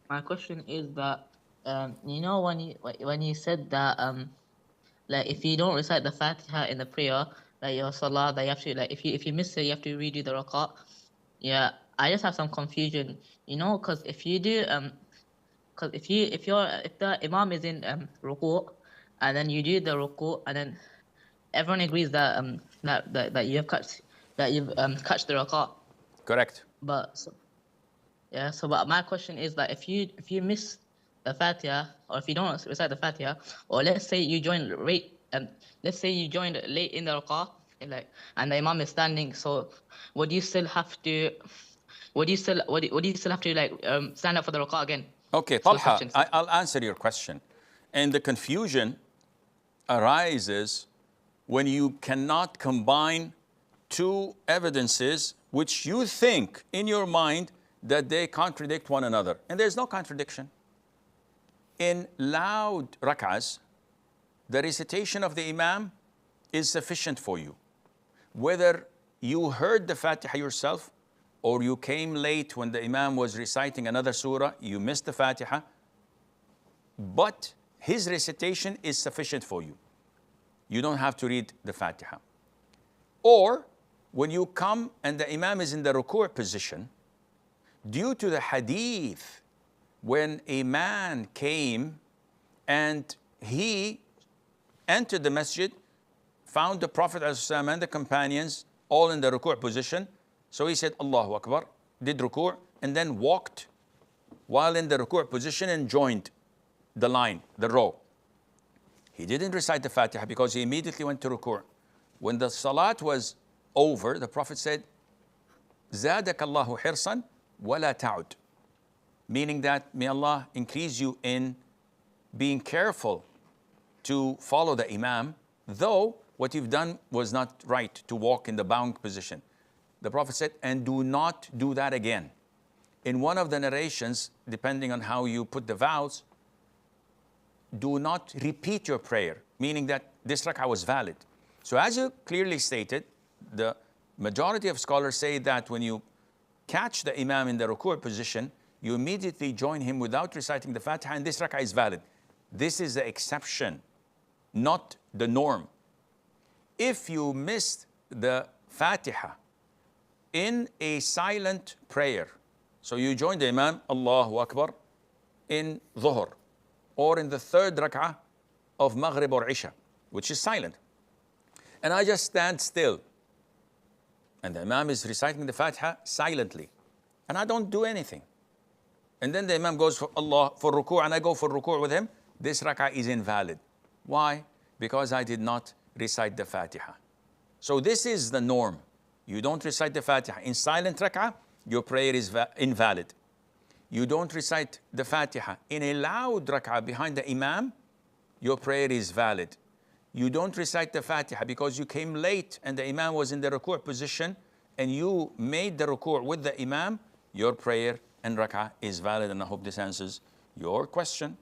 My question is that when you said that like if you don't recite the Fatiha in the prayer, like your salah, that you have to like if you miss it, you have to redo the rakah. Yeah, I just have some confusion, because if the imam is in ruku, and then you do the ruku, and then everyone agrees that that you've catch the rakah. Correct. But yeah, but my question is that if you miss the Fatiha, or if you don't recite the Fatiha, or let's say you joined late in the rakah, and the imam is standing, so would you still have to stand up for the rakah again? Okay, That's the Talha, question. I'll answer your question. And the confusion arises when you cannot combine two evidences which you think in your mind that they contradict one another. And there's no contradiction. In loud rak'ahs, the recitation of the imam is sufficient for you. Whether you heard the Fatiha yourself, or you came late when the imam was reciting another surah, you missed the Fatiha, but his recitation is sufficient for you. You don't have to read the Fatiha. Or when you come and the imam is in the ruku' position, due to the hadith, when a man came and he entered the masjid, found the Prophet ﷺ and the companions all in the ruku' position. So he said, Allahu Akbar, did ruku', and then walked while in the ruku' position and joined the line, the row. He didn't recite the Fatiha because he immediately went to ruku'. When the salat was over, the Prophet said, زادك الله حرصا ولا تعد. Meaning that, may Allah increase you in being careful to follow the imam, though what you've done was not right, to walk in the bound position. The Prophet said, and do not do that again. In one of the narrations, depending on how you put the vowels, do not repeat your prayer, meaning that this rak'ah was valid. So as you clearly stated, the majority of scholars say that when you catch the imam in the ruku' position, you immediately join him without reciting the Fatiha, and this rak'ah is valid. This is the exception, not the norm. If you missed the Fatiha in a silent prayer, so you join the imam, Allahu Akbar, in Dhuhr, or in the third rak'ah of Maghrib or Isha, which is silent, and I just stand still, and the imam is reciting the Fatiha silently, and I don't do anything, and then the imam goes for ruku', and I go for ruku' with him, this rak'ah is invalid. Why? Because I did not recite the Fatiha. So this is the norm. You don't recite the Fatiha in silent rak'ah, your prayer is invalid. You don't recite the Fatiha in a loud rak'ah behind the imam, your prayer is valid. You don't recite the Fatiha because you came late and the imam was in the ruku' position and you made the ruku' with the imam, your prayer and rak'ah is valid. And I hope this answers your question.